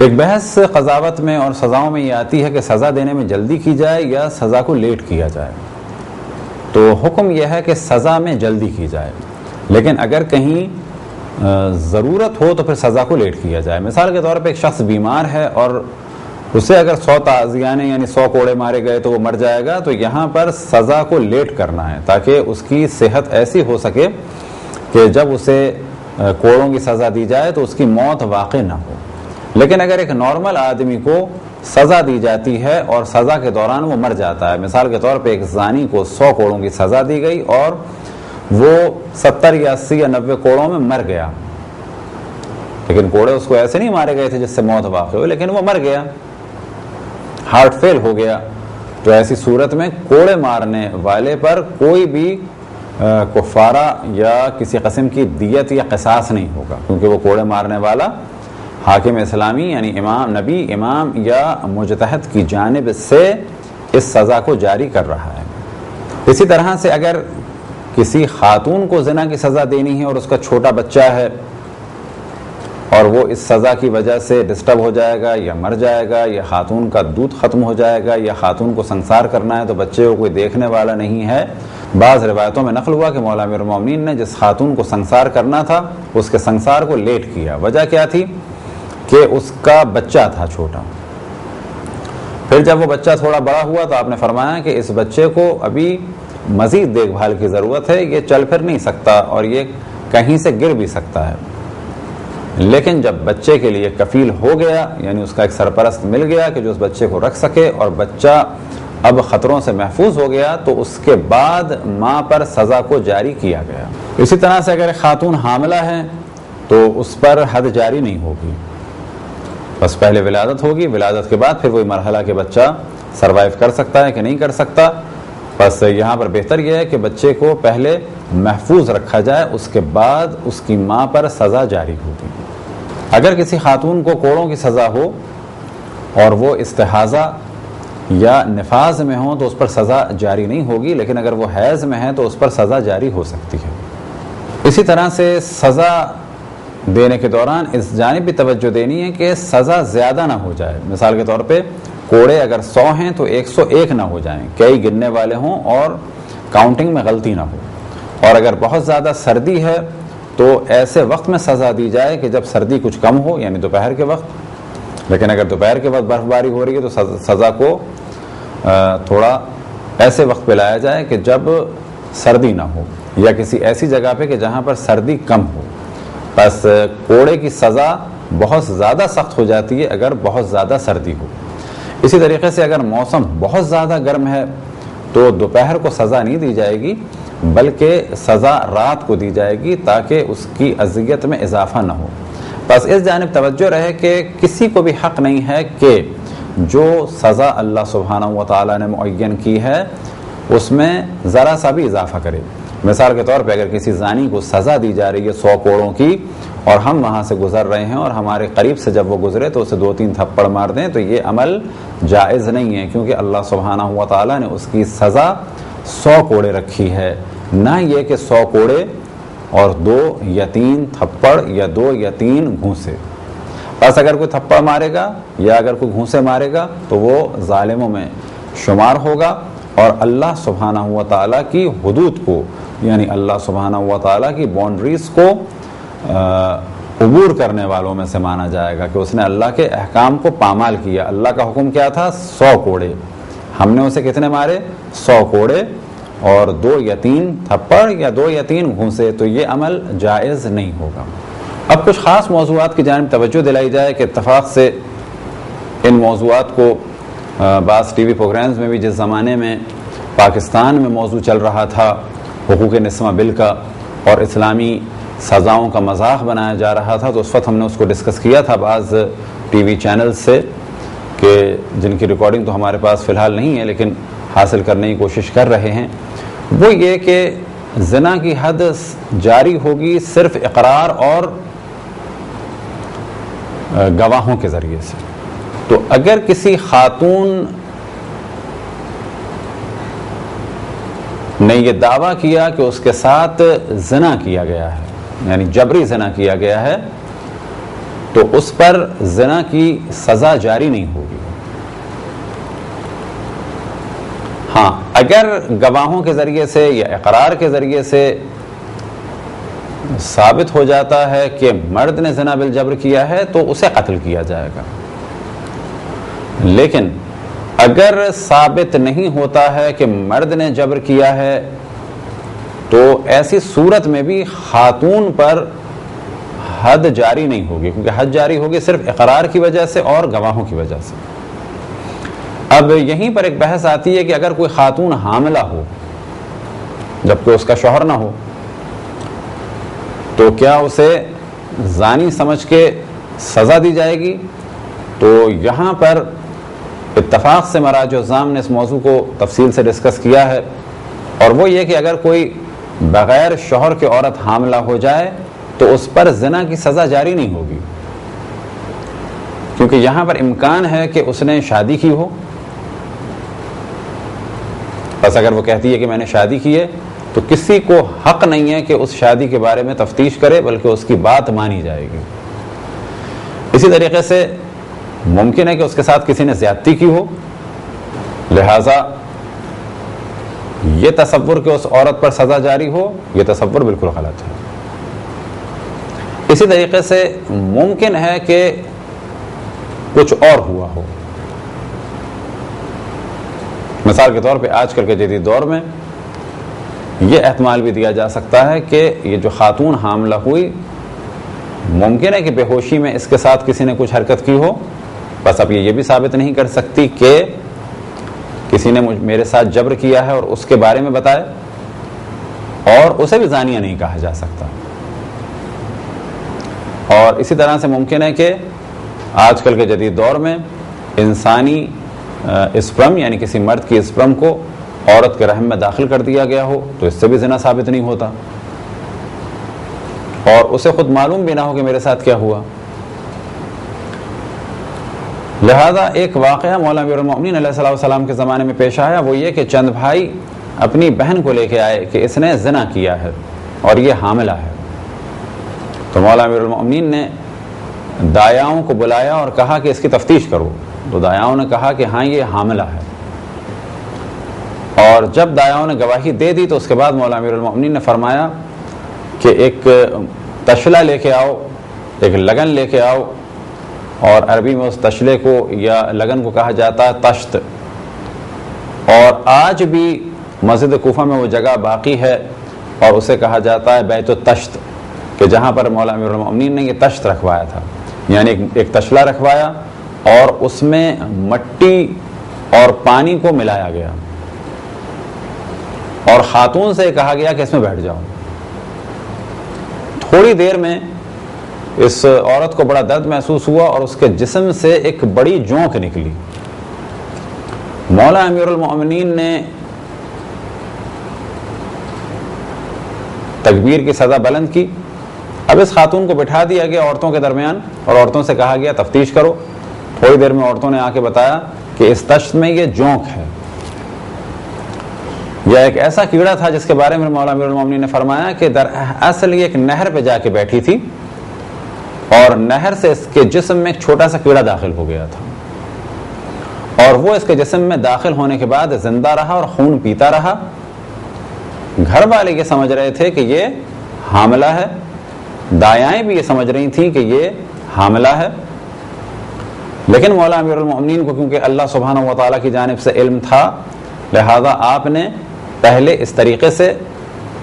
ایک بحث قضاوت میں اور سزاؤں میں یہ آتی ہے کہ سزا دینے میں جلدی کی جائے یا سزا کو لیٹ کیا جائے. تو حکم یہ ہے کہ سزا میں جلدی کی جائے، لیکن اگر کہیں ضرورت ہو تو پھر سزا کو لیٹ کیا جائے. مثال کے طور پہ ایک شخص بیمار ہے اور اسے اگر 100 تعزیانے یعنی 100 کوڑے مارے گئے تو وہ مر جائے گا، تو یہاں پر سزا کو لیٹ کرنا ہے تاکہ اس کی صحت ایسی ہو سکے کہ جب اسے کوڑوں کی سزا دی جائے تو اس کی موت واقع نہ ہو. لیکن اگر ایک نارمل آدمی کو سزا دی جاتی ہے اور سزا کے دوران وہ مر جاتا ہے، مثال کے طور پہ ایک زانی کو 100 کوڑوں کی سزا دی گئی اور وہ 70 یا 80 یا 90 کوڑوں میں مر گیا، لیکن کوڑے اس کو ایسے نہیں مارے گئے تھے جس سے موت واقع ہو، لیکن وہ مر گیا، ہارٹ فیل ہو گیا، تو ایسی صورت میں کوڑے مارنے والے پر کوئی بھی کفارہ یا کسی قسم کی دیت یا قصاص نہیں ہوگا، کیونکہ وہ کوڑے مارنے والا حاکم اسلامی یعنی امام، نبی، امام یا مجتہد کی جانب سے اس سزا کو جاری کر رہا ہے. اسی طرح سے اگر کسی خاتون کو زنا کی سزا دینی ہے اور اس کا چھوٹا بچہ ہے اور وہ اس سزا کی وجہ سے ڈسٹرب ہو جائے گا یا مر جائے گا یا خاتون کا دودھ ختم ہو جائے گا یا خاتون کو سنسار کرنا ہے تو بچے کو کوئی دیکھنے والا نہیں ہے. بعض روایتوں میں نقل ہوا کہ مولا امیر المومنین نے جس خاتون کو سنسار کرنا تھا اس کے سنسار کو لیٹ کیا. وجہ کیا تھی؟ کہ اس کا بچہ تھا چھوٹا. پھر جب وہ بچہ تھوڑا بڑا ہوا تو آپ نے فرمایا کہ اس بچے کو ابھی مزید دیکھ بھال کی ضرورت ہے، یہ چل پھر نہیں سکتا اور یہ کہیں سے گر بھی سکتا ہے. لیکن جب بچے کے لیے کفیل ہو گیا یعنی اس کا ایک سرپرست مل گیا کہ جو اس بچے کو رکھ سکے اور بچہ اب خطروں سے محفوظ ہو گیا تو اس کے بعد ماں پر سزا کو جاری کیا گیا. اسی طرح سے اگر ایک خاتون حاملہ ہے تو اس پر حد جاری نہیں ہوگی، بس پہلے ولادت ہوگی، ولادت کے بعد پھر وہی مرحلہ کہ بچہ سروائیو کر سکتا ہے کہ نہیں کر سکتا. بس یہاں پر بہتر یہ ہے کہ بچے کو پہلے محفوظ رکھا جائے، اس کے بعد اس کی ماں پر سزا جاری ہوگی. اگر کسی خاتون کو کوڑوں کی سزا ہو اور وہ استحاضہ یا نفاذ میں ہوں تو اس پر سزا جاری نہیں ہوگی، لیکن اگر وہ حیض میں ہے تو اس پر سزا جاری ہو سکتی ہے. اسی طرح سے سزا دینے کے دوران اس جانب بھی توجہ دینی ہے کہ سزا زیادہ نہ ہو جائے. مثال کے طور پہ کوڑے اگر 100 ہیں تو 101 نہ ہو جائیں، کئی گننے والے ہوں اور کاؤنٹنگ میں غلطی نہ ہو. اور اگر بہت زیادہ سردی ہے تو ایسے وقت میں سزا دی جائے کہ جب سردی کچھ کم ہو یعنی دوپہر کے وقت. لیکن اگر دوپہر کے وقت برف باری ہو رہی ہے تو سزا کو تھوڑا ایسے وقت پہ لایا جائے کہ جب سردی نہ ہو یا کسی ایسی جگہ پہ کہ جہاں پر سردی کم ہو. بس کوڑے کی سزا بہت زیادہ سخت ہو جاتی ہے اگر بہت زیادہ سردی ہو. اسی طریقے سے اگر موسم بہت زیادہ گرم ہے تو دوپہر کو سزا نہیں دی جائے گی بلکہ سزا رات کو دی جائے گی تاکہ اس کی اذیت میں اضافہ نہ ہو. بس اس جانب توجہ رہے کہ کسی کو بھی حق نہیں ہے کہ جو سزا اللہ سبحانہ و تعالیٰ نے معین کی ہے اس میں ذرا سا بھی اضافہ کرے. مثال کے طور پہ اگر کسی زانی کو سزا دی جا رہی ہے 100 کوڑوں کی اور ہم وہاں سے گزر رہے ہیں اور ہمارے قریب سے جب وہ گزرے تو اسے 2-3 تھپڑ مار دیں تو یہ عمل جائز نہیں ہے، کیونکہ اللہ سبحانہ و تعالیٰ نے اس کی سزا 100 کوڑے رکھی ہے، نہ یہ کہ 100 کوڑے اور 2 یا 3 تھپڑ یا 2 یا 3 گھونسے. بس اگر کوئی تھپڑ مارے گا یا اگر کوئی گھونسے مارے گا تو وہ ظالموں میں شمار ہوگا اور اللہ سبحانہ و تعالیٰ کی حدود کو یعنی اللہ سبحانہ و تعالیٰ کی باؤنڈریز کو عبور کرنے والوں میں سے مانا جائے گا کہ اس نے اللہ کے احکام کو پامال کیا. اللہ کا حکم کیا تھا؟ 100 کوڑے، ہم نے اسے کتنے مارے؟ 100 کوڑے اور 2 یا 3 تھپڑ یا 2 یا 3 گھونسے، تو یہ عمل جائز نہیں ہوگا. اب کچھ خاص موضوعات کی جانب توجہ دلائی جائے کہ اتفاق سے ان موضوعات کو بعض ٹی وی پروگرامز میں بھی جس زمانے میں پاکستان میں موضوع چل رہا تھا حقوق نسواں بل کا اور اسلامی سزاؤں کا مذاق بنایا جا رہا تھا، تو اس وقت ہم نے اس کو ڈسکس کیا تھا بعض ٹی وی چینلز سے کہ جن کی ریکارڈنگ تو ہمارے پاس فی الحال نہیں ہے لیکن حاصل کرنے کی کوشش کر رہے ہیں. وہ یہ کہ زنا کی حد جاری ہوگی صرف اقرار اور گواہوں کے ذریعے سے. تو اگر کسی خاتون نے یہ دعویٰ کیا کہ اس کے ساتھ زنا کیا گیا ہے یعنی جبری زنا کیا گیا ہے تو اس پر زنا کی سزا جاری نہیں ہوگی۔ ہاں اگر گواہوں کے ذریعے سے یا اقرار کے ذریعے سے ثابت ہو جاتا ہے کہ مرد نے زنا بالجبر کیا ہے تو اسے قتل کیا جائے گا، لیکن اگر ثابت نہیں ہوتا ہے کہ مرد نے جبر کیا ہے تو ایسی صورت میں بھی خاتون پر حد جاری نہیں ہوگی، کیونکہ حد جاری ہوگی صرف اقرار کی وجہ سے اور گواہوں کی وجہ سے۔ اب یہیں پر ایک بحث آتی ہے کہ اگر کوئی خاتون حاملہ ہو جبکہ اس کا شوہر نہ ہو تو کیا اسے زانی سمجھ کے سزا دی جائے گی؟ تو یہاں پر اتفاق سے مراجع الزام نے اس موضوع کو تفصیل سے ڈسکس کیا ہے، اور وہ یہ کہ اگر کوئی بغیر شوہر کے عورت حاملہ ہو جائے تو اس پر زنا کی سزا جاری نہیں ہوگی، کیونکہ یہاں پر امکان ہے کہ اس نے شادی کی ہو۔ بس اگر وہ کہتی ہے کہ میں نے شادی کی ہے تو کسی کو حق نہیں ہے کہ اس شادی کے بارے میں تفتیش کرے، بلکہ اس کی بات مانی جائے گی۔ اسی طریقے سے ممکن ہے کہ اس کے ساتھ کسی نے زیادتی کی ہو، لہذا یہ تصور کہ اس عورت پر سزا جاری ہو، یہ تصور بالکل غلط ہے۔ اسی طریقے سے ممکن ہے کہ کچھ اور ہوا ہو، مثال کے طور پہ آج کل کے جدید دور میں یہ احتمال بھی دیا جا سکتا ہے کہ یہ جو خاتون حاملہ ہوئی ممکن ہے کہ بے ہوشی میں اس کے ساتھ کسی نے کچھ حرکت کی ہو، بس اب یہ بھی ثابت نہیں کر سکتی کہ کسی نے میرے ساتھ جبر کیا ہے اور اس کے بارے میں بتائے، اور اسے بھی زانیہ نہیں کہا جا سکتا۔ اور اسی طرح سے ممکن ہے کہ آج کل کے جدید دور میں انسانی اسپرم یعنی کسی مرد کی اسپرم کو عورت کے رحم میں داخل کر دیا گیا ہو، تو اس سے بھی زنا ثابت نہیں ہوتا، اور اسے خود معلوم بھی نہ ہو کہ میرے ساتھ کیا ہوا۔ لہذا ایک واقعہ مولا امیر المؤمنین علیہ الصلوۃ والسلام کے زمانے میں پیش آیا، وہ یہ کہ چند بھائی اپنی بہن کو لے کے آئے کہ اس نے زنا کیا ہے اور یہ حاملہ ہے، تو مولا امیر المؤمنین نے دایاؤں کو بلایا اور کہا کہ اس کی تفتیش کرو، تو دایاؤں نے کہا کہ ہاں یہ حاملہ ہے، اور جب دایاؤں نے گواہی دے دی تو اس کے بعد مولا امیر المؤمنین نے فرمایا کہ ایک تشلہ لے کے آؤ، ایک لگن لے کے آؤ، اور عربی میں اس تشلے کو یا لگن کو کہا جاتا ہے تشت، اور آج بھی مسجد کوفہ میں وہ جگہ باقی ہے اور اسے کہا جاتا ہے بیت التشت، کہ جہاں پر مولا امیر المؤمنین نے یہ تشت رکھوایا تھا، یعنی ایک تشلہ رکھوایا اور اس میں مٹی اور پانی کو ملایا گیا، اور خاتون سے کہا گیا کہ اس میں بیٹھ جاؤ۔ تھوڑی دیر میں اس عورت کو بڑا درد محسوس ہوا اور اس کے جسم سے ایک بڑی جونک نکلی۔ مولا امیر المؤمنین نے تکبیر کی صدا بلند کی، اب اس خاتون کو بٹھا دیا گیا عورتوں کے درمیان اور عورتوں سے کہا گیا تفتیش کرو۔ تھوڑی دیر میں عورتوں نے آ کے بتایا کہ اس تشت میں یہ جونک ہے، یہ ایک ایسا کیڑا تھا جس کے بارے میں مولا امیر المؤمنین نے فرمایا کہ دراصل یہ ایک نہر پہ جا کے بیٹھی تھی اور نہر سے اس کے جسم میں ایک چھوٹا سا کیڑا داخل ہو گیا تھا، اور وہ اس کے جسم میں داخل ہونے کے بعد زندہ رہا اور خون پیتا رہا۔ گھر والے یہ سمجھ رہے تھے کہ یہ حاملہ ہے، دایائیں بھی یہ سمجھ رہی تھیں کہ یہ حاملہ ہے، لیکن مولا امیر المؤمنین کو کیونکہ اللہ سبحانہ و تعالیٰ کی جانب سے علم تھا، لہذا آپ نے پہلے اس طریقے سے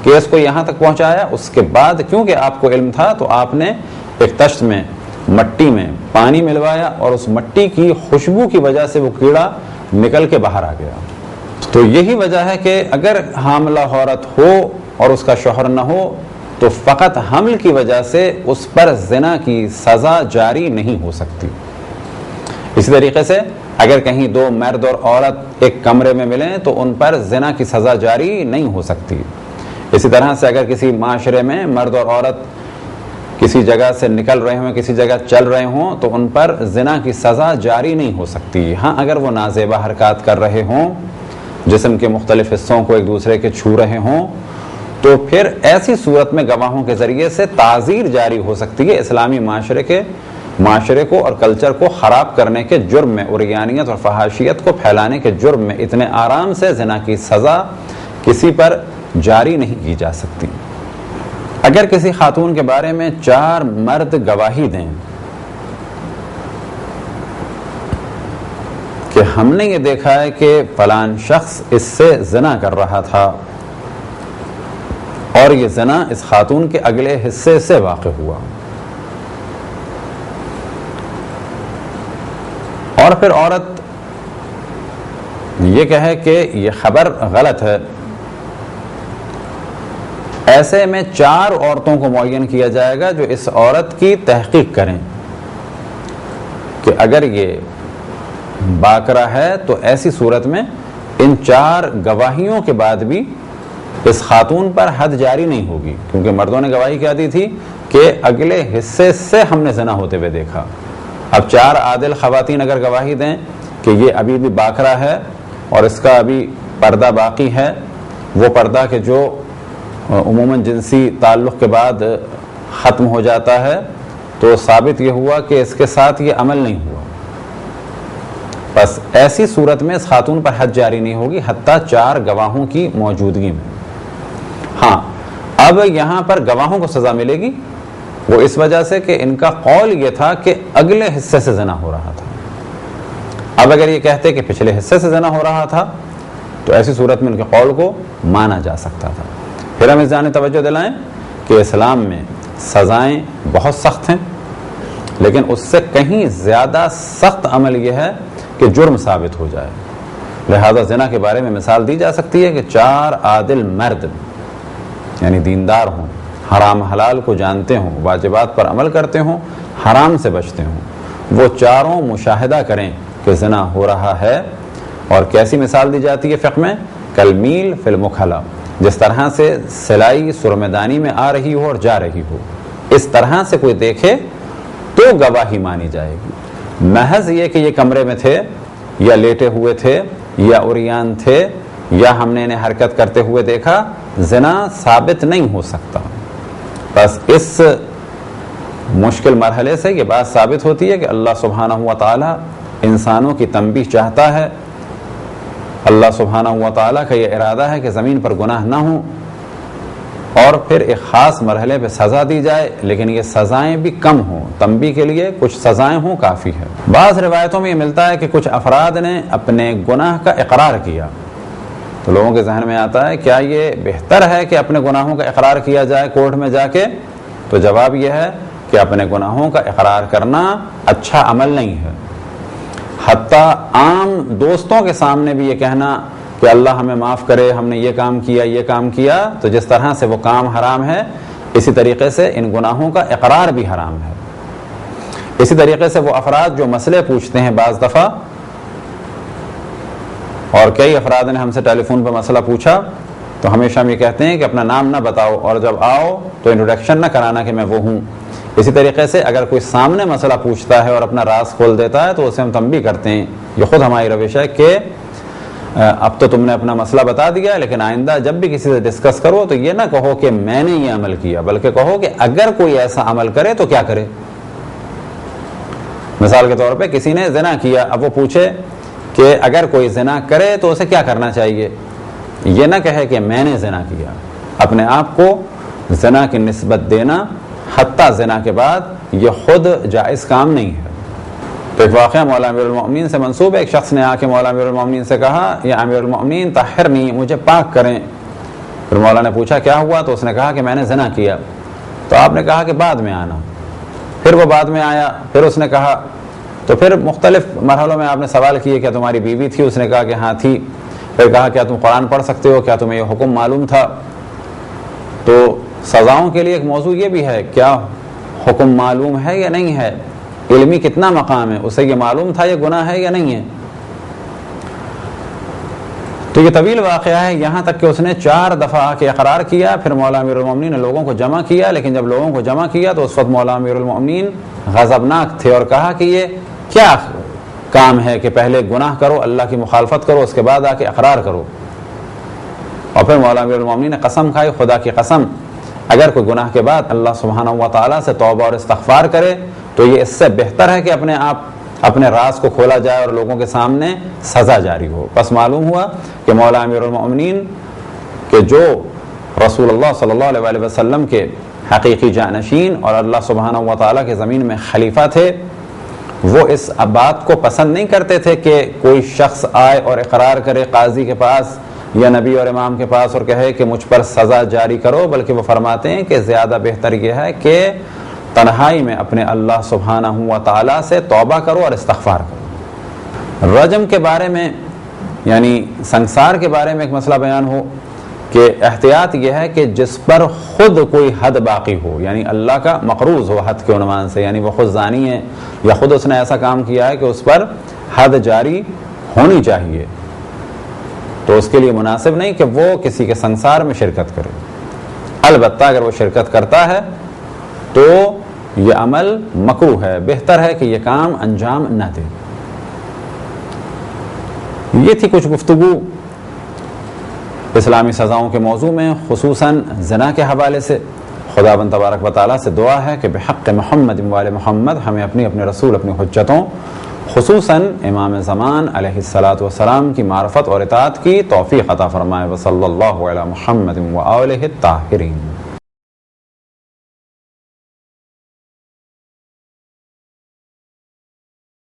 کیس کو یہاں تک پہنچایا، اس کے بعد کیونکہ آپ کو علم تھا تو آپ نے ایک تشت میں مٹی میں پانی ملوایا اور اس مٹی کی خوشبو کی وجہ سے وہ کیڑا نکل کے باہر آ گیا۔ تو یہی وجہ ہے کہ اگر حاملہ عورت ہو اور اس کا شوہر نہ ہو تو فقط حمل کی وجہ سے اس پر زنا کی سزا جاری نہیں ہو سکتی۔ اسی طریقے سے اگر کہیں دو مرد اور عورت ایک کمرے میں ملیں تو ان پر زنا کی سزا جاری نہیں ہو سکتی۔ اسی طرح سے اگر کسی معاشرے میں مرد اور عورت کسی جگہ سے نکل رہے ہوں، کسی جگہ چل رہے ہوں، تو ان پر زنا کی سزا جاری نہیں ہو سکتی۔ ہاں اگر وہ نازیبہ حرکات کر رہے ہوں، جسم کے مختلف حصوں کو ایک دوسرے کے چھو رہے ہوں، تو پھر ایسی صورت میں گواہوں کے ذریعے سے تعزیر جاری ہو سکتی ہے۔ اسلامی معاشرے کے معاشرے کو اور کلچر کو خراب کرنے کے جرم میں، عریانیت اور فحاشیت کو پھیلانے کے جرم میں اتنے آرام سے زنا کی سزا کسی پر جاری نہیں کی جا سکتی۔ اگر کسی خاتون کے بارے میں 4 مرد گواہی دیں کہ ہم نے یہ دیکھا ہے کہ فلان شخص اس سے زنا کر رہا تھا اور یہ زنا اس خاتون کے اگلے حصے سے واقع ہوا، اور پھر عورت یہ کہے کہ یہ خبر غلط ہے، ایسے میں 4 عورتوں کو معین کیا جائے گا جو اس عورت کی تحقیق کریں کہ اگر یہ باقرہ ہے تو ایسی صورت میں ان 4 گواہیوں کے بعد بھی اس خاتون پر حد جاری نہیں ہوگی، کیونکہ مردوں نے گواہی کیا دی تھی کہ اگلے حصے سے ہم نے زنا ہوتے ہوئے دیکھا۔ اب 4 عادل خواتین اگر گواہی دیں کہ یہ ابھی بھی باقرہ ہے اور اس کا ابھی پردہ باقی ہے، وہ پردہ کہ جو عموماً جنسی تعلق کے بعد ختم ہو جاتا ہے، تو ثابت یہ ہوا کہ اس کے ساتھ یہ عمل نہیں ہوا، بس ایسی صورت میں اس خاتون پر حد جاری نہیں ہوگی حتیٰ 4 گواہوں کی موجودگی میں۔ ہاں، اب یہاں پر گواہوں کو سزا ملے گی، وہ اس وجہ سے کہ ان کا قول یہ تھا کہ اگلے حصے سے زنا ہو رہا تھا۔ اب اگر یہ کہتے کہ پچھلے حصے سے زنا ہو رہا تھا تو ایسی صورت میں ان کے قول کو مانا جا سکتا تھا۔ پھر ہم اس جانب توجہ دلائیں کہ اسلام میں سزائیں بہت سخت ہیں، لیکن اس سے کہیں زیادہ سخت عمل یہ ہے کہ جرم ثابت ہو جائے۔ لہذا زنا کے بارے میں مثال دی جا سکتی ہے کہ 4 عادل مرد یعنی دیندار ہوں، حرام حلال کو جانتے ہوں، واجبات پر عمل کرتے ہوں، حرام سے بچتے ہوں، وہ 4 مشاہدہ کریں کہ زنا ہو رہا ہے۔ اور کیسی مثال دی جاتی ہے فقہ میں؟ کالمیل فی المکھلا، جس طرح سے سلائی سرمدانی میں آ رہی ہو اور جا رہی ہو، اس طرح سے کوئی دیکھے تو گواہی مانی جائے گی۔ محض یہ کہ یہ کمرے میں تھے یا لیٹے ہوئے تھے یا عریان تھے یا ہم نے انہیں حرکت کرتے ہوئے دیکھا، زنا ثابت نہیں ہو سکتا۔ بس اس مشکل مرحلے سے یہ بات ثابت ہوتی ہے کہ اللہ سبحانہ و تعالی انسانوں کی تنبیہ چاہتا ہے، اللہ سبحانہ و تعالیٰ کا یہ ارادہ ہے کہ زمین پر گناہ نہ ہوں، اور پھر ایک خاص مرحلے پہ سزا دی جائے، لیکن یہ سزائیں بھی کم ہوں، تنبیہ کے لیے کچھ سزائیں ہوں کافی ہے۔ بعض روایتوں میں یہ ملتا ہے کہ کچھ افراد نے اپنے گناہ کا اقرار کیا، تو لوگوں کے ذہن میں آتا ہے کیا یہ بہتر ہے کہ اپنے گناہوں کا اقرار کیا جائے کورٹ میں جا کے؟ تو جواب یہ ہے کہ اپنے گناہوں کا اقرار کرنا اچھا عمل نہیں ہے، حتیٰ عام دوستوں کے سامنے بھی یہ کہنا کہ اللہ ہمیں معاف کرے، ہم نے یہ کام کیا یہ کام کیا، تو جس طرح سے وہ کام حرام ہے اسی طریقے سے ان گناہوں کا اقرار بھی حرام ہے۔ اسی طریقے سے وہ افراد جو مسئلے پوچھتے ہیں بعض دفعہ، اور کئی افراد نے ہم سے ٹیلی فون پہ مسئلہ پوچھا، تو ہمیشہ ہم یہ کہتے ہیں کہ اپنا نام نہ بتاؤ، اور جب آؤ تو انٹروڈکشن نہ کرانا کہ میں وہ ہوں۔ اسی طریقے سے اگر کوئی سامنے مسئلہ پوچھتا ہے اور اپنا راز کھول دیتا ہے تو اسے ہم تنبیہ کرتے ہیں، یہ خود ہماری روش ہے کہ اب تو تم نے اپنا مسئلہ بتا دیا، لیکن آئندہ جب بھی کسی سے ڈسکس کرو تو یہ نہ کہو کہ میں نے یہ عمل کیا، بلکہ کہو کہ اگر کوئی ایسا عمل کرے تو کیا کرے۔ مثال کے طور پہ کسی نے زنا کیا، اب وہ پوچھے کہ اگر کوئی زنا کرے تو اسے کیا کرنا چاہیے، یہ نہ کہے کہ میں نے زنا کیا، اپنے آپ کو زنا کی نسبت دینا حتیٰ زنا کے بعد یہ خود جائز کام نہیں ہے۔ تو ایک واقعہ مولا امیر المؤمنین سے منسوب ہے، ایک شخص نے آ کے مولا امیر المؤمنین سے کہا یا امیر المؤمنین طہرنی، مجھے پاک کریں۔ پھر مولا نے پوچھا کیا ہوا، تو اس نے کہا کہ میں نے زنا کیا۔ تو آپ نے کہا کہ بعد میں آنا، پھر وہ بعد میں آیا، پھر اس نے کہا، تو پھر مختلف مرحلوں میں آپ نے سوال کیے کیا تمہاری بیوی تھی، اس نے کہا کہ ہاں تھی۔ پھر کہا کیا تم قرآن پڑھ سکتے ہو، کیا تمہیں یہ حکم معلوم تھا؟ تو سزاؤں کے لیے ایک موضوع یہ بھی ہے، کیا حکم معلوم ہے یا نہیں ہے، علمی کتنا مقام ہے، اسے یہ معلوم تھا یہ گناہ ہے یا نہیں ہے۔ تو یہ طویل واقعہ ہے، یہاں تک کہ اس نے 4 دفعہ آ کے اقرار کیا۔ پھر مولا امیر المؤمنین نے لوگوں کو جمع کیا، لیکن جب لوگوں کو جمع کیا تو اس وقت مولا امیر المؤمنین غضبناک تھے اور کہا کہ یہ کیا کام ہے کہ پہلے گناہ کرو، اللہ کی مخالفت کرو، اس کے بعد آ کے اقرار کرو۔ اور پھر مولا امیر المؤمنین نے قسم کھائی، خدا کی قسم اگر کوئی گناہ کے بعد اللہ سبحانہ و تعالیٰ سے توبہ اور استغفار کرے تو یہ اس سے بہتر ہے کہ اپنے راز کو کھولا جائے اور لوگوں کے سامنے سزا جاری ہو۔ بس معلوم ہوا کہ مولا امیر المؤمنین کہ جو رسول اللہ صلی اللہ علیہ وآلہ وسلم کے حقیقی جانشین اور اللہ سبحانہ و تعالیٰ کے زمین میں خلیفہ تھے، وہ اس بات کو پسند نہیں کرتے تھے کہ کوئی شخص آئے اور اقرار کرے قاضی کے پاس یا نبی اور امام کے پاس اور کہے کہ مجھ پر سزا جاری کرو، بلکہ وہ فرماتے ہیں کہ زیادہ بہتر یہ ہے کہ تنہائی میں اپنے اللہ سبحانہ و تعالیٰ سے توبہ کرو اور استغفار کرو۔ رجم کے بارے میں یعنی سنسار کے بارے میں ایک مسئلہ بیان ہو کہ احتیاط یہ ہے کہ جس پر خود کوئی حد باقی ہو، یعنی اللہ کا مقروض ہو حد کے عنوان سے، یعنی وہ خود زانی ہے یا خود اس نے ایسا کام کیا ہے کہ اس پر حد جاری ہونی چاہیے، تو اس کے لیے مناسب نہیں کہ وہ کسی کے سنسار میں شرکت کرے۔ البتہ اگر وہ شرکت کرتا ہے تو یہ عمل مکروہ ہے، بہتر ہے کہ یہ کام انجام نہ دے۔ یہ تھی کچھ گفتگو اسلامی سزاؤں کے موضوع میں، خصوصاً زنا کے حوالے سے۔ خداوند تبارک و تعالیٰ سے دعا ہے کہ بحق محمد وآل محمد ہمیں اپنے رسول اپنی حجتوں، خصوصاً امام زمان علیہ الصلاۃ والسلام کی معرفت اور اطاعت کی توفیق عطا فرمائے۔ وصلی اللہ علی محمد وآلہ الطاہرین۔